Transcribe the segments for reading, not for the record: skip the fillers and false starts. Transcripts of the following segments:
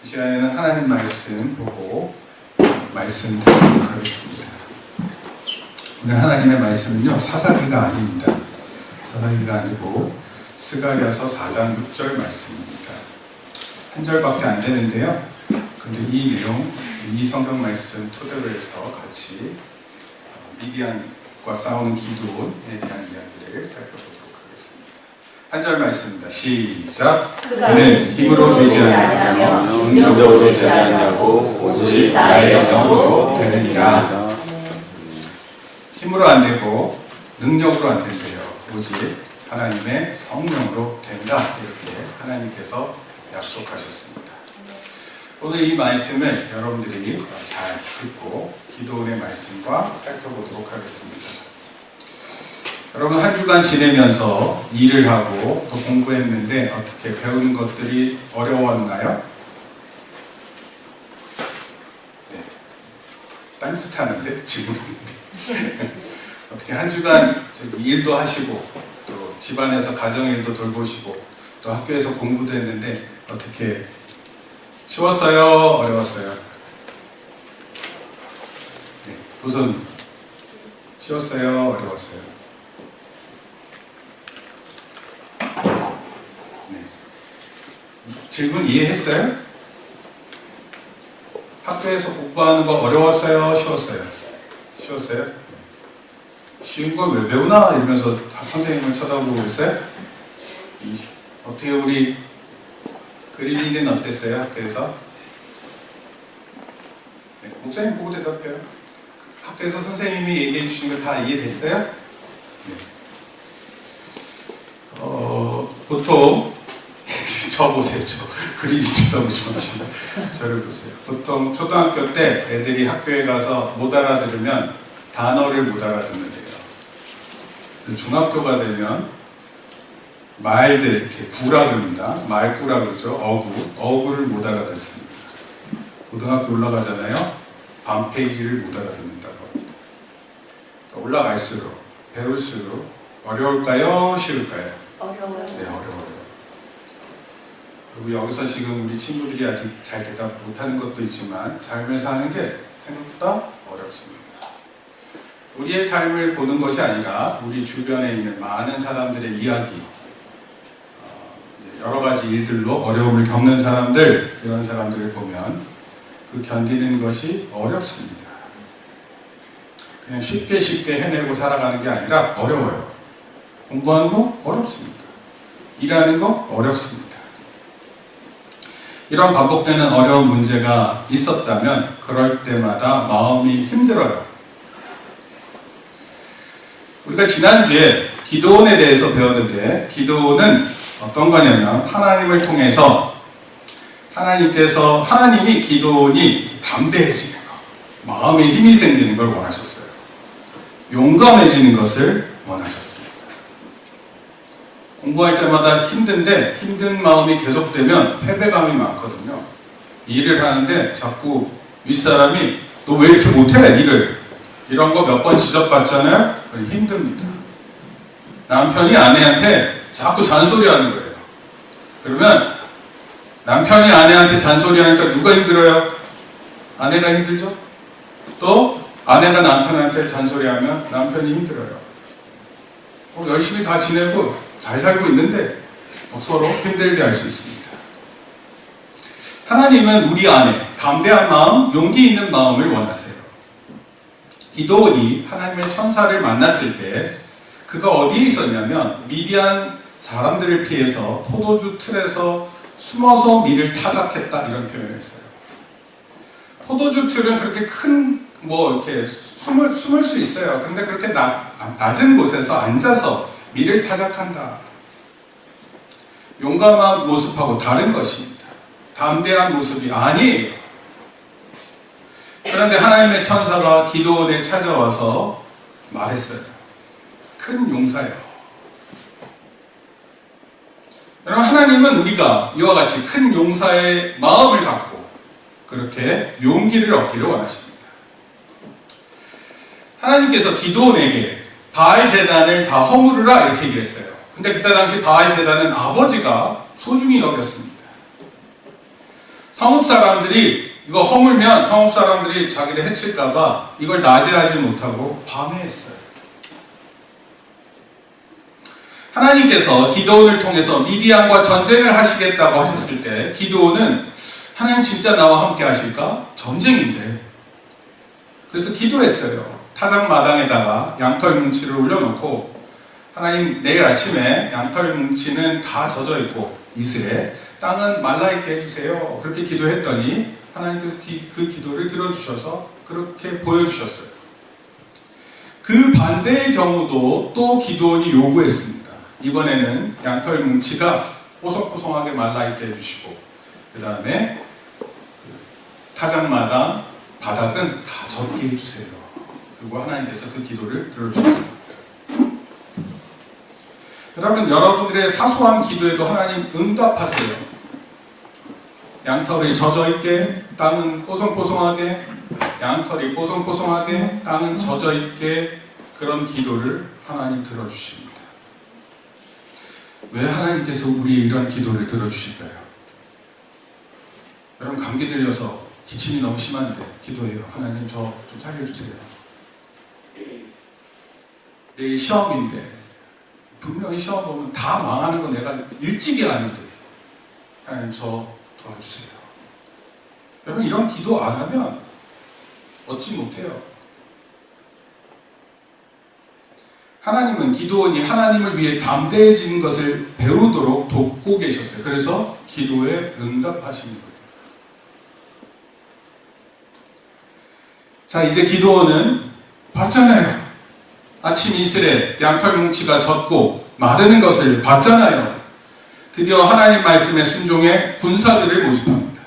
이 시간에는 하나님 말씀 보고 말씀 드리도록 하겠습니다. 오늘 하나님의 말씀은요, 사사기가 아닙니다. 사사기가 아니고 스가랴서 4장 6절 말씀입니다. 한 절밖에 안 되는데요. 근데 이 내용, 이 성경 말씀 토대로 해서 같이 미디안과 싸우는 기도에 대한 이야기를 살펴보도록 하겠습니다. 한 절 말씀입니다. 시작. 그는 힘으로 되지 아니하며 능력으로 되지 아니하고 오직 나의 영으로 되느니라. 힘으로 안 되고 능력으로 안 된대요. 오직 하나님의 성령으로 된다. 이렇게 하나님께서 약속하셨습니다. 오늘 이 말씀을 여러분들이 잘 듣고 기도원의 말씀과 살펴보도록 하겠습니다. 여러분 한 주간 지내면서 일을 하고 또 공부했는데 어떻게 배우는 것들이 어려웠나요? 네. 딴짓 하는데 지금 어떻게 한 주간 일도 하시고 또 집안에서 가정일도 돌보시고 또 학교에서 공부도 했는데 어떻게 쉬웠어요? 어려웠어요? 네. 우선 쉬웠어요? 어려웠어요? 질문 이해했어요? 학교에서 공부하는 거 어려웠어요? 쉬웠어요? 쉬웠어요? 쉬운 걸 왜 배우나? 이러면서 선생님을 쳐다보고 있어요? 어떻게 우리 그린이는 어땠어요? 학교에서? 네, 목사님 보고 대답해요. 학교에서 선생님이 얘기해 주신 거 다 이해됐어요? 네. 보통 저 보세요. 그린이 쳐다보지 마시고 저를 보세요. 보통 초등학교 때 애들이 학교에 가서 못 알아들으면 단어를 못 알아듣는데요. 중학교가 되면 말들 이렇게 구라 그럽니다. 말구라 그러죠. 어구를 못 알아듣습니다. 고등학교 올라가잖아요. 반 페이지를 못 알아듣는다고 합니다. 그러니까 올라갈수록 배울수록 어려울까요? 쉬울까요? 어려워요. 네, 어려워요. 그리고 여기서 지금 우리 친구들이 아직 잘 대답 못하는 것도 있지만 삶에서 하는 게 생각보다 어렵습니다. 우리의 삶을 보는 것이 아니라 우리 주변에 있는 많은 사람들의 이야기, 여러 가지 일들로 어려움을 겪는 사람들, 이런 사람들을 보면 그 견디는 것이 어렵습니다. 그냥 쉽게 해내고 살아가는 게 아니라 어려워요. 공부하는 거 어렵습니다. 일하는 거 어렵습니다. 이런 반복되는 어려운 문제가 있었다면 그럴 때마다 마음이 힘들어요. 우리가 지난주에 기도원에 대해서 배웠는데 기도원은 어떤 거냐면 하나님을 통해서 하나님이 기도원이 담대해지는 거, 마음에 힘이 생기는 걸 원하셨어요. 용감해지는 것을 원하셨습니다. 공부할 때마다 힘든데 힘든 마음이 계속되면 패배감이 많거든요. 일을 하는데 자꾸 윗사람이 너 왜 이렇게 못해? 일을. 이런 거 몇 번 지적받잖아요? 그럼 힘듭니다. 남편이 아내한테 자꾸 잔소리하는 거예요. 그러면 남편이 아내한테 잔소리하니까 누가 힘들어요? 아내가 힘들죠? 또 아내가 남편한테 잔소리하면 남편이 힘들어요. 열심히 다 지내고 잘 살고 있는데 서로 힘들게 할 수 있습니다. 하나님은 우리 안에 담대한 마음, 용기 있는 마음을 원하세요. 기도원이 하나님의 천사를 만났을 때 그가 어디에 있었냐면 미디안 사람들을 피해서 포도주 틀에서 숨어서 밀을 타작했다, 이런 표현을 했어요. 포도주 틀은 그렇게 이렇게 숨을 수 있어요. 그런데 그렇게 낮은 곳에서 앉아서 밀을 타작한다. 용감한 모습하고 다른 것입니다. 담대한 모습이 아니에요. 그런데 하나님의 천사가 기도원에 찾아와서 말했어요. 큰 용사요. 여러분, 하나님은 우리가 이와 같이 큰 용사의 마음을 갖고 그렇게 용기를 얻기를 원하십니다. 하나님께서 기도원에게 바알 제단을 다 허물으라 이렇게 얘기했어요. 근데 그때 당시 바알 제단은 아버지가 소중히 여겼습니다. 성읍 사람들이 이거 허물면 성읍 사람들이 자기를 해칠까봐 이걸 낮에 하지 못하고 밤에 했어요. 하나님께서 기드온을 통해서 미디안과 전쟁을 하시겠다고 하셨을 때 기드온은 하나님 진짜 나와 함께 하실까? 전쟁인데. 그래서 기도했어요. 타작 마당에다가 양털 뭉치를 올려놓고 하나님 내일 아침에 양털 뭉치는 다 젖어 있고 이슬에 땅은 말라있게 해주세요. 그렇게 기도했더니 하나님께서 그 기도를 들어주셔서 그렇게 보여주셨어요. 그 반대의 경우도 또 기도원이 요구했습니다. 이번에는 양털 뭉치가 뽀송뽀송하게 말라있게 해주시고 그 다음에 타작마당 바닥은 다 젖게 해주세요. 그리고 하나님께서 그 기도를 들어주셨습니다. 여러분, 여러분들의 사소한 기도에도 하나님 응답하세요. 양털이 젖어있게, 땅은 뽀송뽀송하게, 양털이 뽀송뽀송하게, 땅은 젖어있게, 그런 기도를 하나님 들어주십니다. 왜 하나님께서 우리의 이런 기도를 들어주실까요? 여러분, 감기 들려서 기침이 너무 심한데 기도해요. 하나님 저 좀 살려주세요. 내일 시험인데 분명히 시험 보면 다 망하는 거 내가 일찍이 아는데 하나님 저 도와주세요. 여러분, 이런 기도 안 하면 얻지 못해요. 하나님은 기드온이 하나님을 위해 담대해지는 것을 배우도록 돕고 계셨어요. 그래서 기도에 응답하시는 거예요. 자, 이제 기드온은 봤잖아요. 아침 이슬에 양털 뭉치가 젖고 마르는 것을 봤잖아요. 드디어 하나님 말씀에 순종해 군사들을 모집합니다.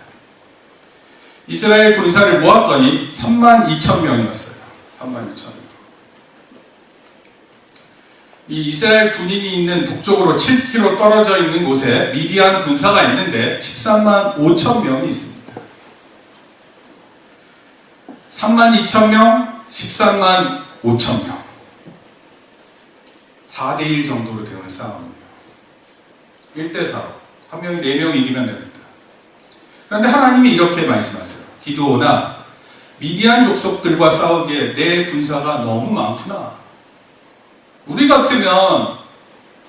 이스라엘 군사를 모았더니 32,000명이었어요. 32,000명. 이 이스라엘 군인이 있는 북쪽으로 7km 떨어져 있는 곳에 미디안 군사가 있는데 135,000명이 있습니다. 32,000명, 135,000명. 4대1 정도로 되는 싸움이에요. 1대4로. 한 명이 4명 이기면 됩니다. 그런데 하나님이 이렇게 말씀하세요. 기드온아, 미디안 족속들과 싸우기에 내 군사가 너무 많구나. 우리 같으면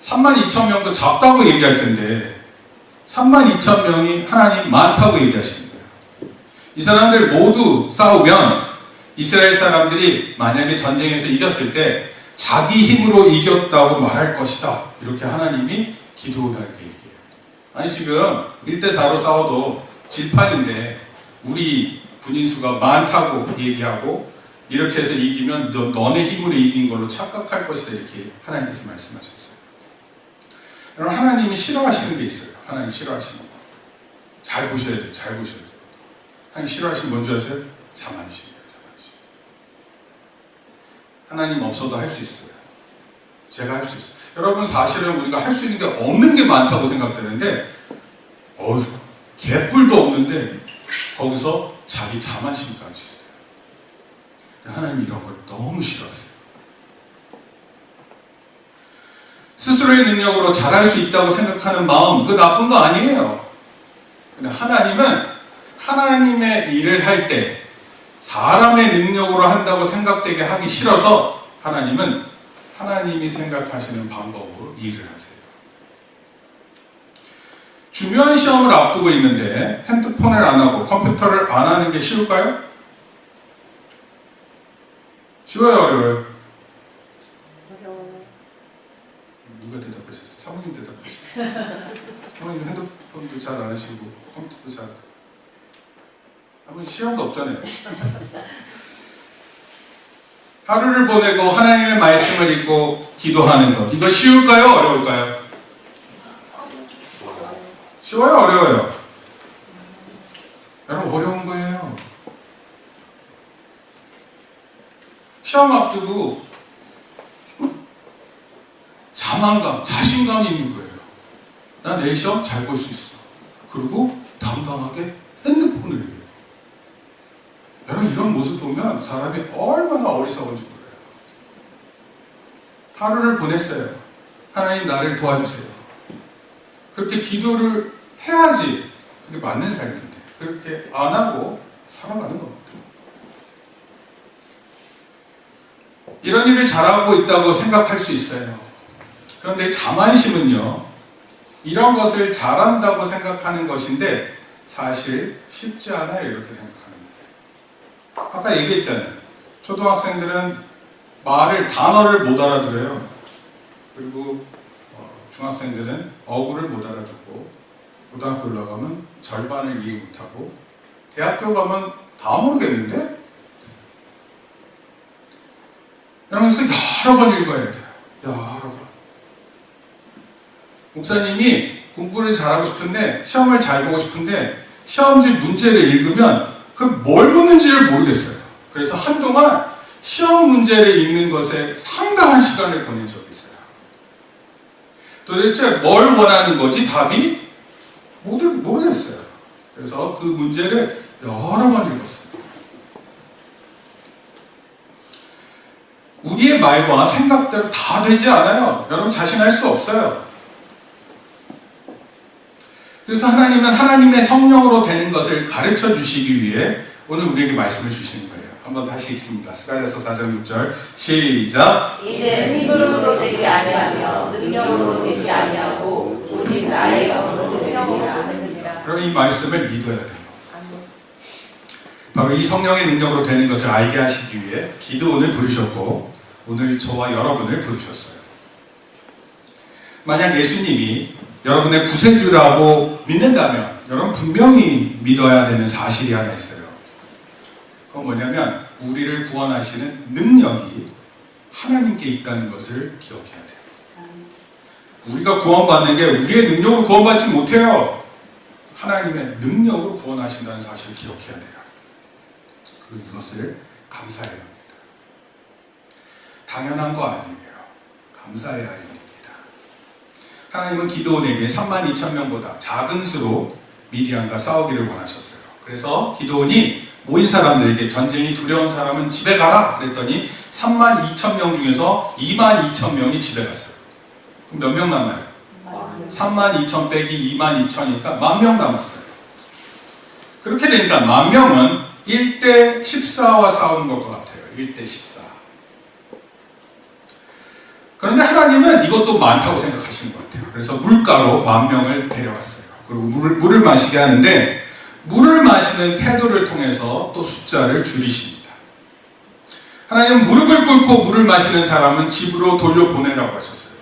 32,000명도 작다고 얘기할 텐데 32,000명이 하나님 많다고 얘기하시는 거예요. 이 사람들 모두 싸우면 이스라엘 사람들이 만약에 전쟁에서 이겼을 때 자기 힘으로 이겼다고 말할 것이다. 이렇게 하나님이 기드온에게 얘기해요. 아니, 지금 1대4로 싸워도 질판인데 우리 군인 수가 많다고 얘기하고 이렇게 해서 이기면 너네 힘으로 이긴 걸로 착각할 것이다. 이렇게 하나님께서 말씀하셨어요. 여러분, 하나님이 싫어하시는 게 있어요. 하나님 싫어하시는 거. 잘 보셔야 돼요. 잘 보셔야 돼요. 하나님 싫어하시는 건 뭔지 아세요? 자만심이에요. 자만심. 하나님 없어도 할 수 있어요. 제가 할 수 있어요. 여러분, 사실은 우리가 할 수 있는 게 없는 게 많다고 생각되는데 개뿔도 없는데 거기서 자기 자만심까지 있어요. 하나님 이런 걸 너무 싫어하세요. 스스로의 능력으로 잘할 수 있다고 생각하는 마음, 그거 나쁜 거 아니에요. 근데 하나님은 하나님의 일을 할 때 사람의 능력으로 한다고 생각되게 하기 싫어서 하나님은 하나님이 생각하시는 방법으로 일을 하세요. 중요한 시험을 앞두고 있는데 핸드폰을 안 하고 컴퓨터를 안 하는 게 쉬울까요? 쉬워요, 어려워요? 어려워요. 누가 대답하셨어요? 사모님 대답하셨어요. 사모님 핸드폰도 잘 안 하시고 컴퓨터도 잘. 아무 시험도 없잖아요. 하루를 보내고 하나님의 말씀을 읽고 기도하는 것, 이거 쉬울까요? 어려울까요? 쉬워요? 어려워요? 여러분, 어려운 거예요. 시험 앞두고 자만감, 자신감이 있는 거예요. 나 내일 시험 잘 볼 수 있어. 그리고 당당하게 핸드폰을 해요. 여러분, 이런 모습 보면 사람이 얼마나 어리석은지 몰라요. 하루를 보냈어요. 하나님 나를 도와주세요. 그렇게 기도를 해야지 그게 맞는 삶인데 그렇게 안 하고 살아가는 겁니다. 이런 일을 잘하고 있다고 생각할 수 있어요. 그런데 자만심은요, 이런 것을 잘한다고 생각하는 것인데 사실 쉽지 않아요. 이렇게 생각하는 거예요. 아까 얘기했잖아요. 초등학생들은 단어를 못 알아들어요. 그리고 중학생들은 어구를 못 알아듣고, 고등학교 올라가면 절반을 이해 못하고, 대학교 가면 다 모르겠는데? 이러면서 여러 번 읽어야 돼요. 여러 번. 목사님이 공부를 잘하고 싶은데, 시험을 잘 보고 싶은데, 시험지 문제를 읽으면 그 뭘 묻는지를 모르겠어요. 그래서 한동안 시험 문제를 읽는 것에 상당한 시간을 보낸 적이 있어요. 도대체 뭘 원하는 거지? 답이 모르겠어요. 그래서 그 문제를 여러 번 읽었습니다. 우리의 말과 생각대로 다 되지 않아요. 여러분 자신할 수 없어요. 그래서 하나님은 하나님의 성령으로 되는 것을 가르쳐 주시기 위해 오늘 우리에게 말씀을 주시는 거예요. 한번 다시 읽습니다. 스가랴서 4장 6절 시작. 이는 힘으로 되지 아니하며 능력으로 되지 아니하고 오직 나의 영으로 되느니라. 그럼 이 말씀을 믿어야 돼요. 바로 이 성령의 능력으로 되는 것을 알게 하시기 위해 기드온을 부르셨고 오늘 저와 여러분을 부르셨어요. 만약 예수님이 여러분의 구세주라고 믿는다면 여러분 분명히 믿어야 되는 사실이 하나 있어요. 그건 뭐냐면 우리를 구원하시는 능력이 하나님께 있다는 것을 기억해야 돼요. 우리가 구원받는 게 우리의 능력으로 구원받지 못해요. 하나님의 능력으로 구원하신다는 사실을 기억해야 돼요. 그리고 이것을 감사해야 합니다. 당연한 거 아니에요. 감사해야 할 일입니다. 하나님은 기드온에게 32,000명보다 작은 수로 미디안과 싸우기를 원하셨어요. 그래서 기드온이 모인 사람들에게 전쟁이 두려운 사람은 집에 가라 그랬더니 32,000명 중에서 22,000명이 집에 갔어요. 그럼 몇 명 남아요? 32,000 빼기 22,000이니까 10,000명 남았어요. 그렇게 되니까 10,000명은 1대 14와 싸우는 것과 같아요. 1대 14. 그런데 하나님은 이것도 많다고 생각하시는 것 같아요. 그래서 물가로 10,000명을 데려갔어요. 그리고 물을 마시게 하는데 물을 마시는 태도를 통해서 또 숫자를 줄이십니다. 하나님은 무릎을 꿇고 물을 마시는 사람은 집으로 돌려보내라고 하셨어요.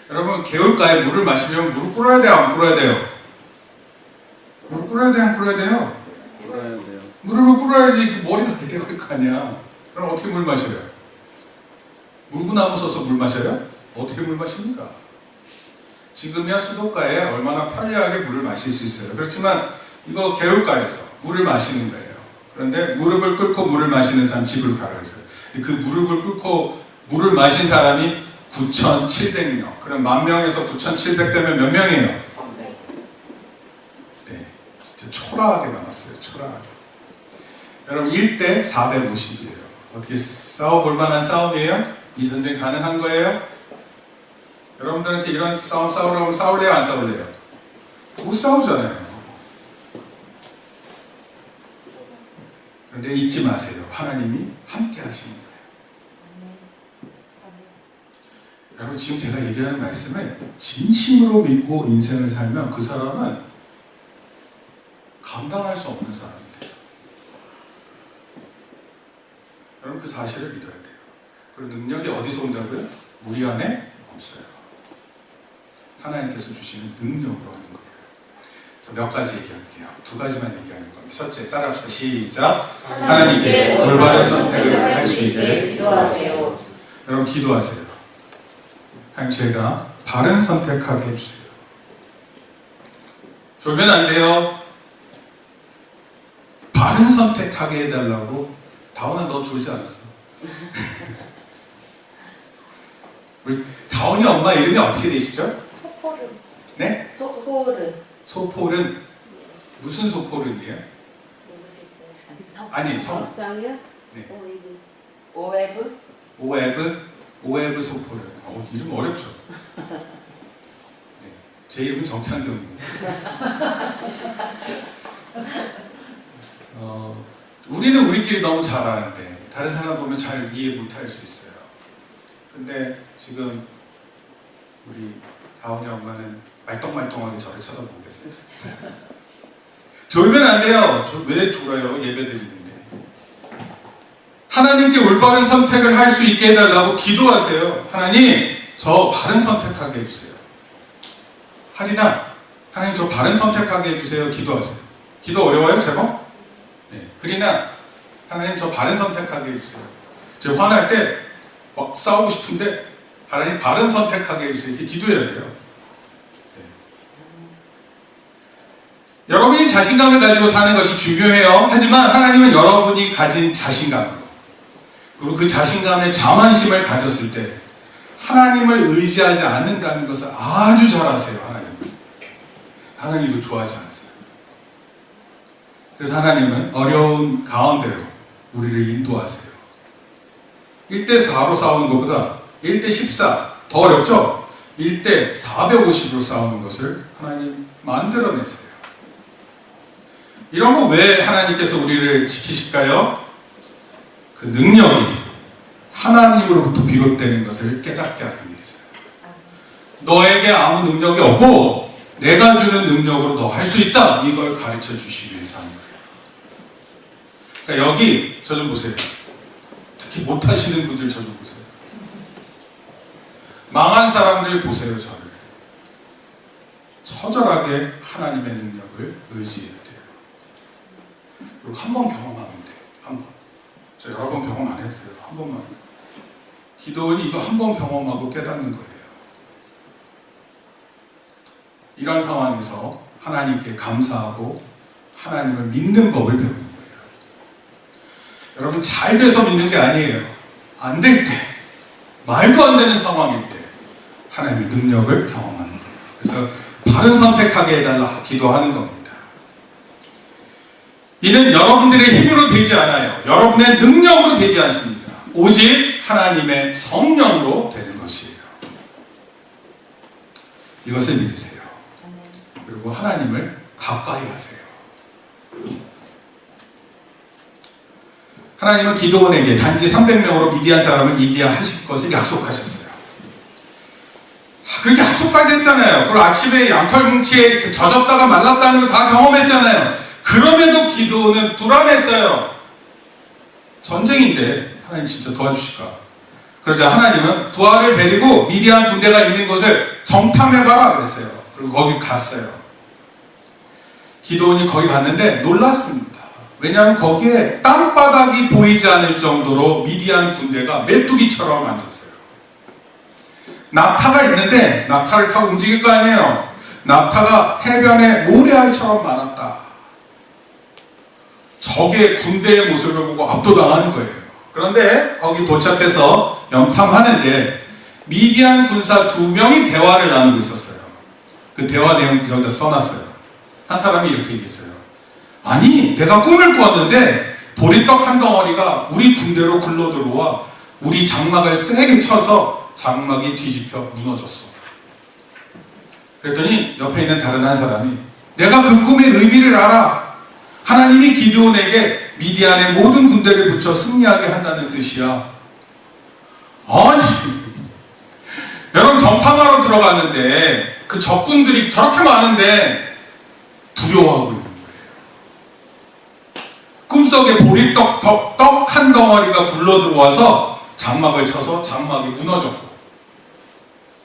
여러분 개울가에 물을 마시려면 무릎 꿇어야 돼요? 안 꿇어야 돼요? 무릎 꿇어야 돼요? 안 꿇어야 돼요? 꿇어야 돼요. 무릎을 꿇어야지 그 머리가 내려갈 거 아니야. 그럼 어떻게 물 마셔요? 물구나무 서서 물 마셔요? 어떻게 물 마십니까? 지금이야 수도가에 얼마나 편리하게 물을 마실 수 있어요. 그렇지만 이거 개울가에서 물을 마시는 거예요. 그런데 무릎을 꿇고 물을 마시는 사람 집으로 가라 했어요. 그 무릎을 꿇고 물을 마신 사람이 9,700명. 그럼 10,000명에서 9,700 빼면 몇 명이에요? 네, 진짜 초라하게 남았어요. 초라하게. 여러분 1대 450이에요. 어떻게 싸워볼 만한 싸움이에요? 이 전쟁 가능한 거예요? 여러분들한테 이런 싸움 싸우라고 하면 싸울래요? 안 싸울래요? 못 싸우잖아요. 그런데 잊지 마세요. 하나님이 함께 하시는 거예요. 여러분 지금 제가 얘기하는 말씀을 진심으로 믿고 인생을 살면 그 사람은 감당할 수 없는 사람이 돼요. 여러분 그 사실을 믿어야 돼요. 그리고 능력이 어디서 온다고요? 우리 안에 없어요. 하나님께서 주시는 능력으로 하는 거예요. 그래서 몇 가지 얘기할게요. 2가지만 얘기하는 겁니다. 첫째, 따라합시다. 시작. 하나님께 올바른 선택을 할 수 있게 기도하세요. 여러분 기도하세요. 하나님 제가 바른 선택하게 해주세요. 졸면 안 돼요. 바른 선택하게 해달라고. 다원아 너 졸지 않았어? 우리 다원이 엄마 이름이 어떻게 되시죠? 소포른. 네? 소포른. 소포른. 무슨 소포른이에요? 아니 성. 쌍이요? 네. 오웨브. 오에브 소포른. 이름 어렵죠? 네. 제 이름은 정찬경입니다. 우리는 우리끼리 너무 잘 아는데 다른 사람 보면 잘 이해 못할 수 있어요. 근데 지금 우리 다운이 엄마는 말똥말똥하게 저를 쳐다보고 계세요. 졸면 안 돼요. 왜 졸아요? 예배 드리는데. 하나님께 올바른 선택을 할 수 있게 해달라고 기도하세요. 하나님, 저 바른 선택하게 해주세요. 하리나, 하나님 저 바른 선택하게 해주세요. 기도하세요. 기도 어려워요, 제가? 네. 그리나, 하나님 저 바른 선택하게 해주세요. 제가 화날 때 막 싸우고 싶은데, 하나님 바른 선택하게 해주세요. 이렇게 기도해야 돼요. 네. 여러분이 자신감을 가지고 사는 것이 중요해요. 하지만 하나님은 여러분이 가진 자신감으로, 그리고 그 자신감에 자만심을 가졌을 때 하나님을 의지하지 않는다는 것을 아주 잘 아세요. 하나님 이거 좋아하지 않으세요. 그래서 하나님은 어려운 가운데로 우리를 인도하세요. 1대4로 싸우는 것보다 1대14 더 어렵죠? 1대450으로 싸우는 것을 하나님 만들어내세요. 이런 거 왜 하나님께서 우리를 지키실까요? 그 능력이 하나님으로부터 비롯되는 것을 깨닫게 하기 위해서요. 너에게 아무 능력이 없고 내가 주는 능력으로 너 할 수 있다. 이걸 가르쳐 주시기 위해서 하는 거예요. 그러니까 여기 저 좀 보세요. 특히 못하시는 분들 저 좀 보세요. 망한 사람들 보세요. 저를. 처절하게 하나님의 능력을 의지해야 돼요. 그리고 한 번 경험하면 돼요. 한 번. 저 여러 번 경험 안 해도 돼요. 한 번만. 기도원이 이거 한 번 경험하고 깨닫는 거예요. 이런 상황에서 하나님께 감사하고 하나님을 믿는 법을 배우는 거예요. 여러분 잘 돼서 믿는 게 아니에요. 안 될 때, 말도 안 되는 상황일 때 하나님의 능력을 경험하는 거예요. 그래서 바른 선택하게 해달라 기도하는 겁니다. 이는 여러분들의 힘으로 되지 않아요. 여러분의 능력으로 되지 않습니다. 오직 하나님의 성령으로 되는 것이에요. 이것을 믿으세요. 그리고 하나님을 가까이 하세요. 하나님은 기도원에게 단지 300명으로 미디안 사람을 이기게 하실 것을 약속하셨어요. 그렇게 약속까지 했잖아요. 그리고 아침에 양털 뭉치에 젖었다가 말랐다는 거 다 경험했잖아요. 그럼에도 기도원은 불안했어요. 전쟁인데 하나님 진짜 도와주실까? 그러자 하나님은 부하를 데리고 미디안 군대가 있는 곳을 정탐해봐라 그랬어요. 그리고 거기 갔어요. 기도원이 거기 갔는데 놀랐습니다. 왜냐하면 거기에 땅바닥이 보이지 않을 정도로 미디안 군대가 메뚜기처럼 앉았어요. 낙타가 있는데 낙타를 타고 움직일 거 아니에요. 낙타가 해변에 모래알처럼 많았다. 적의 군대의 모습을 보고 압도당하는 거예요. 그런데 거기 도착해서 염탐하는데 미디안 군사 2명이 대화를 나누고 있었어요. 그 대화 내용 여기다 써놨어요. 한 사람이 이렇게 얘기했어요. 아니 내가 꿈을 꾸었는데 보리떡 한 덩어리가 우리 군대로 굴러 들어와 우리 장막을 세게 쳐서 장막이 뒤집혀 무너졌어. 그랬더니 옆에 있는 다른 한 사람이 내가 그 꿈의 의미를 알아. 하나님이 기드온에게 미디안의 모든 군대를 붙여 승리하게 한다는 뜻이야. 아니 여러분 정탐하러 들어갔는데 그 적군들이 저렇게 많은데 두려워하고 있는 거예요. 꿈속에 보리떡 떡 한 덩어리가 굴러 들어와서 장막을 쳐서 장막이 무너졌고,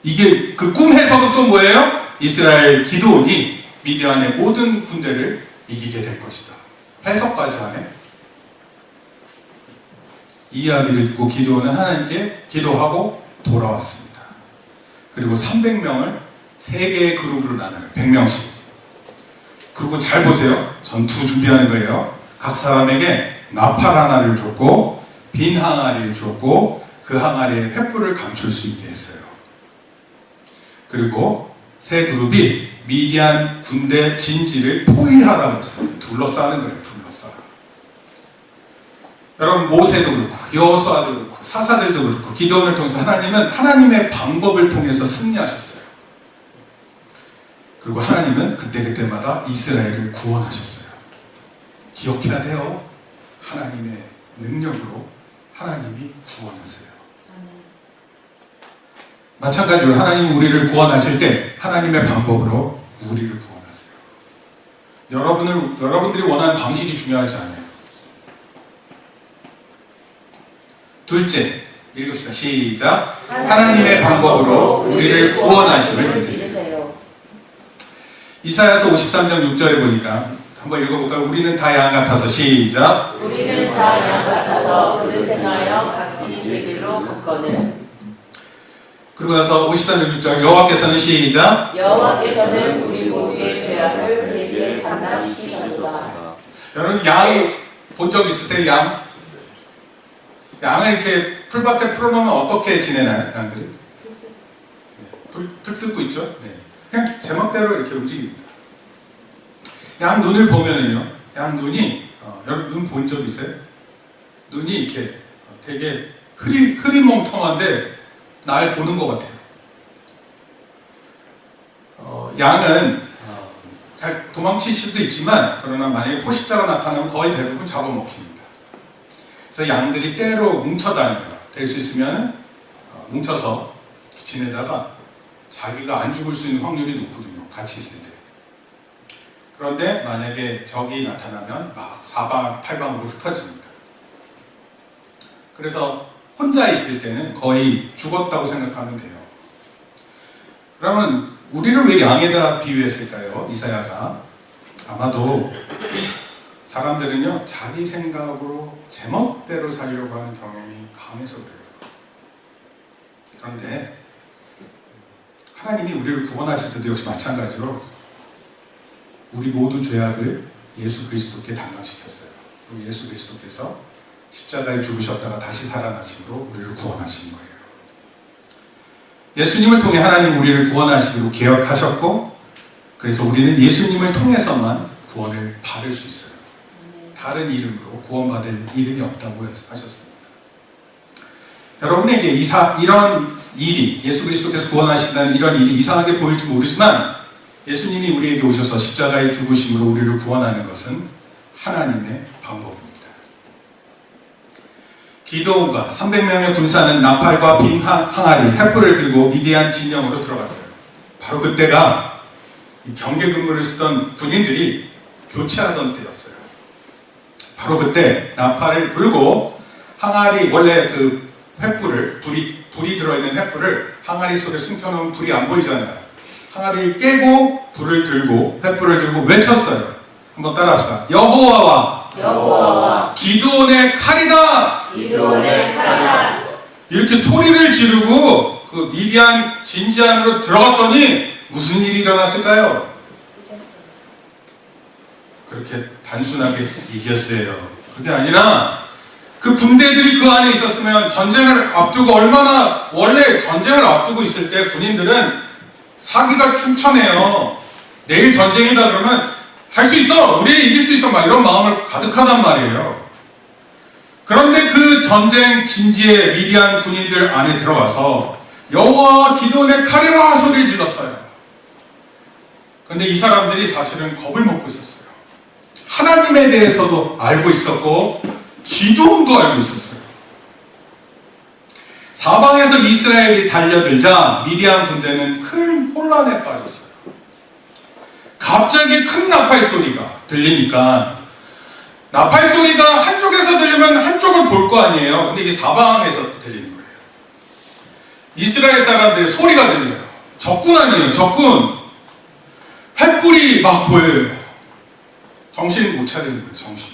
이게 그 꿈 해석은 또 뭐예요? 이스라엘 기드온이 미디안의 모든 군대를 이기게 될 것이다. 해석까지 하네. 이 이야기를 듣고 기드온은 하나님께 기도하고 돌아왔습니다. 그리고 300명을 3개의 그룹으로 나눠요. 100명씩. 그리고 잘 보세요. 전투 준비하는 거예요. 각 사람에게 나팔 하나를 줬고 빈 항아리를 줬고 그 항아리에 횃불을 감출 수 있게 했어요. 그리고 세 그룹이 미디안 군대 진지를 포위하라고 했어요. 둘러싸는 거예요. 둘러싸. 여러분 모세도 그렇고 여호수아도 그렇고 사사들도 그렇고 기드온을 통해서 하나님은 하나님의 방법을 통해서 승리하셨어요. 그리고 하나님은 그때그때마다 이스라엘을 구원하셨어요. 기억해야 돼요. 하나님의 능력으로 하나님이 구원하세요. 마찬가지로 하나님이 우리를 구원하실 때 하나님의 방법으로 우리를 구원하세요. 여러분들이 원하는 방식이 중요하지 않아요. 둘째, 읽읍시다. 시작. 하나님의 방법으로 우리를 구원하심을 믿으세요. 이사야서 53장 6절에 보니까 한번 읽어볼까요? 우리는 다 양 같아서 시작. 우리는 다 양 같아서 그를 행하여 각기 제 길로 갔거늘. 그러고 나서 53장 6절 여호와께서는 시작. 여호와께서는 우리 모두의 죄악을 그에게 감당시키셨도다. 여러분 양 본 적 있으세요? 양을 이렇게 풀밭에 풀어놓으면 어떻게 지내나요? 양들이? 풀 뜯고 있죠? 네. 그냥 제멋대로 이렇게 움직입니다. 양 눈을 보면은요, 양 눈이, 여러분 눈 본 적 있어요? 눈이 이렇게 되게 흐리멍텅한데 날 보는 것 같아요. 양은 잘 도망칠 수도 있지만, 그러나 만약에 포식자가 나타나면 거의 대부분 잡아먹힙니다. 그래서 양들이 때로 뭉쳐 다녀요. 될 수 있으면 뭉쳐서 지내다가 자기가 안 죽을 수 있는 확률이 높거든요. 같이 있을 때. 그런데 만약에 적이 나타나면 막 사방팔방으로 흩어집니다. 그래서 혼자 있을 때는 거의 죽었다고 생각하면 돼요. 그러면 우리를 왜 양에다 비유했을까요? 이사야가. 아마도 사람들은요, 자기 생각으로 제멋대로 살려고 하는 경향이 강해서 그래요. 그런데 하나님이 우리를 구원하실 때도 역시 마찬가지로 우리 모두 죄악을 예수 그리스도께 담당시켰어요. 그리고 예수 그리스도께서 십자가에 죽으셨다가 다시 살아나심으로 우리를 구원하신 거예요. 예수님을 통해 하나님 우리를 구원하시기로 계획하셨고, 그래서 우리는 예수님을 통해서만 구원을 받을 수 있어요. 다른 이름으로 구원받을 이름이 없다고 하셨습니다. 여러분에게 이런 일이, 예수 그리스도께서 구원하신다는 이런 일이 이상하게 보일지 모르지만, 예수님이 우리에게 오셔서 십자가의 죽으심으로 우리를 구원하는 것은 하나님의 방법입니다. 기드온과 300명의 군사는 나팔과 빔 항아리, 횃불을 들고 미디안 진영으로 들어갔어요. 바로 그때가 경계 근무를 쓰던 군인들이 교체하던 때였어요. 바로 그때 나팔을 불고 항아리, 원래 그 횃불을, 불이 들어있는 횃불을 항아리 속에 숨겨놓으면 불이 안 보이잖아요. 항아리를 깨고 불을 들고 횃불을 들고 외쳤어요. 한번 따라합시다. 여호와와 기드온의 칼이다. 기드온의 칼이다. 이렇게 소리를 지르고 그 미디안 진지 안으로 들어갔더니 무슨 일이 일어났을까요? 그렇게 단순하게 이겼어요. 그게 아니라 그 군대들이 그 안에 있었으면 전쟁을 앞두고 원래 전쟁을 앞두고 있을 때 군인들은 사기가 충천해요. 내일 전쟁이다 그러면 할 수 있어! 우리는 이길 수 있어! 막 이런 마음을 가득하단 말이에요. 그런데 그 전쟁 진지의 미디안 군인들 안에 들어가서 여호와 기드온의 칼이라 소리를 질렀어요. 그런데 이 사람들이 사실은 겁을 먹고 있었어요. 하나님에 대해서도 알고 있었고 기드온도 알고 있었어요. 사방에서 이스라엘이 달려들자 미디안 군대는 큰 혼란에 빠졌어요. 갑자기 큰 나팔 소리가 들리니까, 나팔 소리가 한쪽에서 들리면 한쪽을 볼 거 아니에요. 근데 이게 사방에서 들리는 거예요. 이스라엘 사람들의 소리가 들려요. 적군 아니에요. 적군. 횃불이 막 보여요. 정신 못 차리는 거예요. 정신.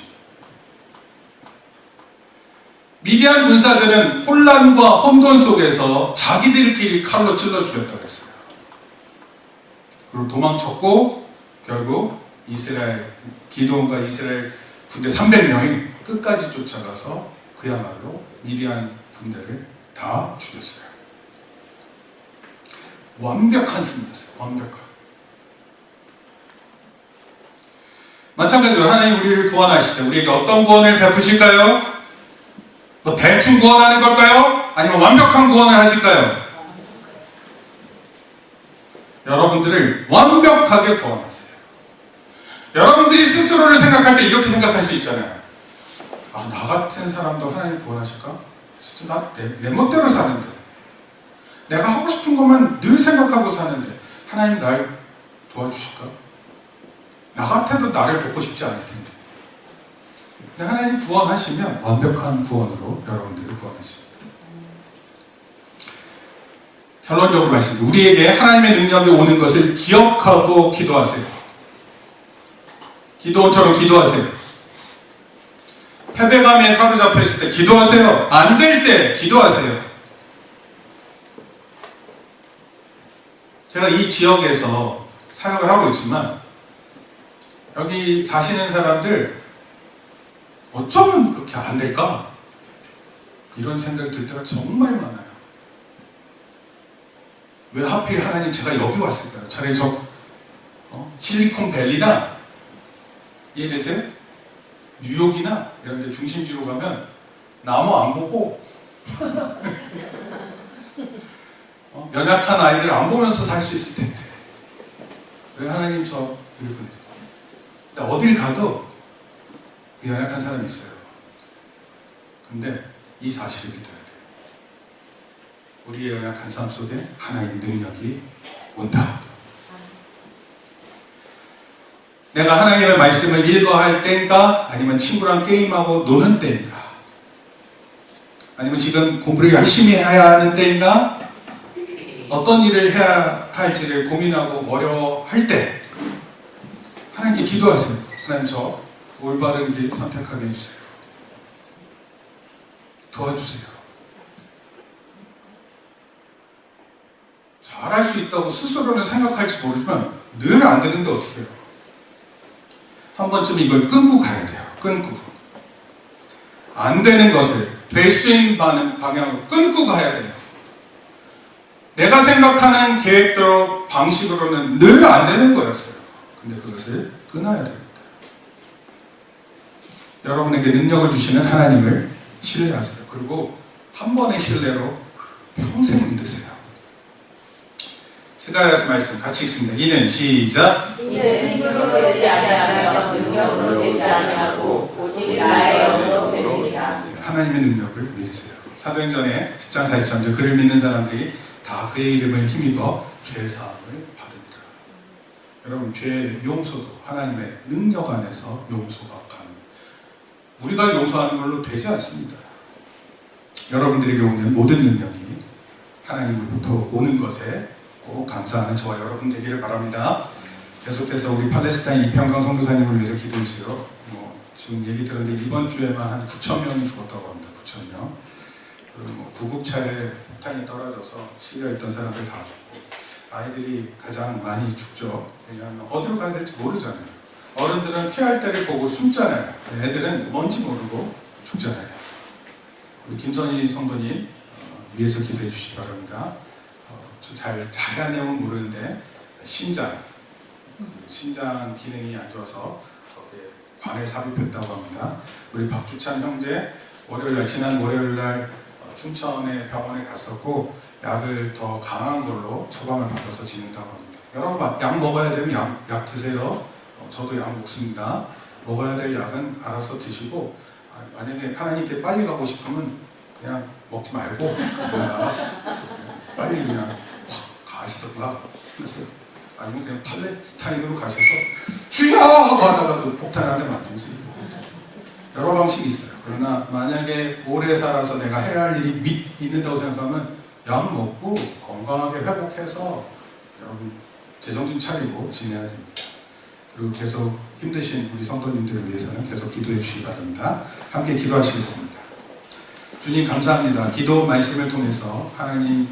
미디안 군사들은 혼란과 혼돈 속에서 자기들끼리 칼로 찔러 죽였다고 했어요. 그리고 도망쳤고 결국 기드온과 이스라엘 군대 300명이 끝까지 쫓아가서 그야말로 미디안 군대를 다 죽였어요. 완벽한 승리였어요. 완벽한. 마찬가지로 하나님 우리를 구원하실 때 우리에게 어떤 구원을 베푸실까요? 뭐 대충 구원하는 걸까요? 아니면 완벽한 구원을 하실까요? 여러분들을 완벽하게 구원하세요. 여러분들이 스스로를 생각할 때 이렇게 생각할 수 있잖아요. 아, 나 같은 사람도 하나님 구원하실까? 진짜 내 멋대로 사는데, 내가 하고 싶은 것만 늘 생각하고 사는데 하나님 날 도와주실까? 나 같아도 나를 돕고 싶지 않을 텐데. 근데 하나님 구원하시면 완벽한 구원으로 여러분들을 구원하십니다. 결론적으로 말씀드립니다. 우리에게 하나님의 능력이 오는 것을 기억하고 기도하세요. 기도원처럼 기도하세요. 패배감에 사로잡혀 있을 때 기도하세요. 안 될 때 기도하세요. 제가 이 지역에서 사역을 하고 있지만 여기 사시는 사람들 어쩌면 그렇게 안 될까? 이런 생각이 들 때가 정말 많아요. 왜 하필 하나님 제가 여기 왔을까요? 차라리 실리콘밸리나, 이해되세요? 뉴욕이나 이런 데 중심지로 가면 나무 안 보고 연약한 아이들 안 보면서 살 수 있을 텐데 왜 하나님 저 이렇게 보내세요? 어딜 가도 그 연약한 사람이 있어요. 근데 이 사실을 믿어야 돼요. 우리의 연약한 삶 속에 하나님의 능력이 온다. 내가 하나님의 말씀을 읽어야 할 때인가? 아니면 친구랑 게임하고 노는 때인가? 아니면 지금 공부를 열심히 해야 하는 때인가? 어떤 일을 해야 할지를 고민하고 어려워할 때 하나님께 기도하세요. 하나님 저 올바른 길 선택하게 해주세요. 도와주세요. 잘할 수 있다고 스스로는 생각할지 모르지만 늘 안 되는데 어떻게 해요? 한 번쯤 이걸 끊고 가야 돼요. 끊고. 안 되는 것을 될 수 있는 방향으로 끊고 가야 돼요. 내가 생각하는 계획대로 방식으로는 늘 안 되는 거였어요. 근데 그것을 끊어야 됩니다. 여러분에게 능력을 주시는 하나님을 신뢰하세요. 그리고 한 번의 신뢰로 평생 믿으세요. 스가랴서 말씀 같이 읽습니다. 이는 시작. 이는 힘으로 되지 아니하며 능력으로 되지 아니하고 오직 나의 영으로 되리라. 하나님의 능력을 믿으세요. 사도행전에 10장 43절 그를 믿는 사람들이 다 그의 이름을 힘입어 죄사함을 받으리라. 여러분, 죄 용서도 하나님의 능력 안에서 용서가 가능합니다. 우리가 용서하는 걸로 되지 않습니다. 여러분들에게 오는 모든 능력이 하나님으로부터 오는 것에 꼭 감사하는 저와 여러분 되기를 바랍니다. 계속해서 우리 팔레스타인 이평강 선교사님을 위해서 기도해 주세요. 지금 얘기 들었는데 이번 주에만 한 9,000명이 죽었다고 합니다. 9,000명. 그리고 구급차에 폭탄이 떨어져서 실려있던 사람들 다 죽고, 아이들이 가장 많이 죽죠. 왜냐하면 어디로 가야 될지 모르잖아요. 어른들은 피할 때를 보고 숨잖아요. 애들은 뭔지 모르고 죽잖아요. 우리 김선희 성도님 위해서 기도해 주시기 바랍니다. 잘 자세한 내용은 모르는데 신장 기능이 안 좋아서 거기에 관에 삽입했다고 합니다. 우리 박주찬 형제 지난 월요일날 춘천의 병원에 갔었고 약을 더 강한 걸로 처방을 받아서 지낸다고 합니다. 여러분, 약 먹어야 되면 약 드세요. 저도 약 먹습니다. 먹어야 될 약은 알아서 드시고, 만약에 하나님께 빨리 가고 싶으면 그냥 먹지 말고 빨리 그냥 확 가시더라 하세요. 아니면 그냥 팔레스타인으로 가셔서 주여 하고 하다가도 폭탄 한 대 맞든지 여러 방식이 있어요. 그러나 만약에 오래 살아서 내가 해야 할 일이 있는다고 생각하면 약 먹고 건강하게 회복해서 여러분 제정신 차리고 지내야 됩니다. 그리고 계속 힘드신 우리 성도님들을 위해서는 계속 기도해 주시기 바랍니다. 함께 기도하시겠습니다. 주님 감사합니다. 기도 말씀을 통해서 하나님의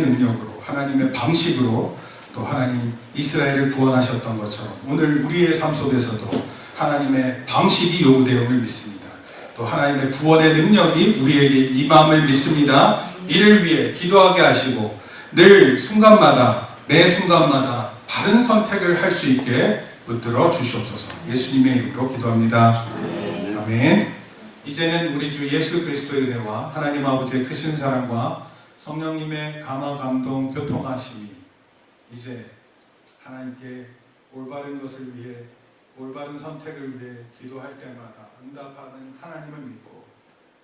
능력으로, 하나님의 방식으로 또 하나님 이스라엘을 구원하셨던 것처럼 오늘 우리의 삶 속에서도 하나님의 방식이 요구되음을 믿습니다. 또 하나님의 구원의 능력이 우리에게 임함을 믿습니다. 이를 위해 기도하게 하시고 늘 순간마다 매 순간마다 바른 선택을 할 수 있게 붙들어 주시옵소서. 예수님의 이름으로 기도합니다. 아멘. 이제는 우리 주 예수 그리스도의 은혜와 하나님 아버지의 크신 사랑과 성령님의 감화 감동 교통하심이 이제 하나님께 올바른 것을 위해, 올바른 선택을 위해 기도할 때마다 응답하는 하나님을 믿고,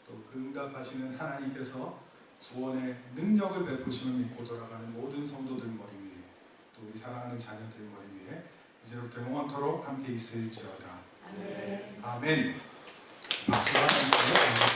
또 그 응답하시는 하나님께서 구원의 능력을 베푸심을 믿고 돌아가는 모든 성도들 머리 위에, 또 우리 사랑하는 자녀들 머리 위에 이제부터 영원토록 함께 있을지어다. 아멘. 아멘. 박수와 함께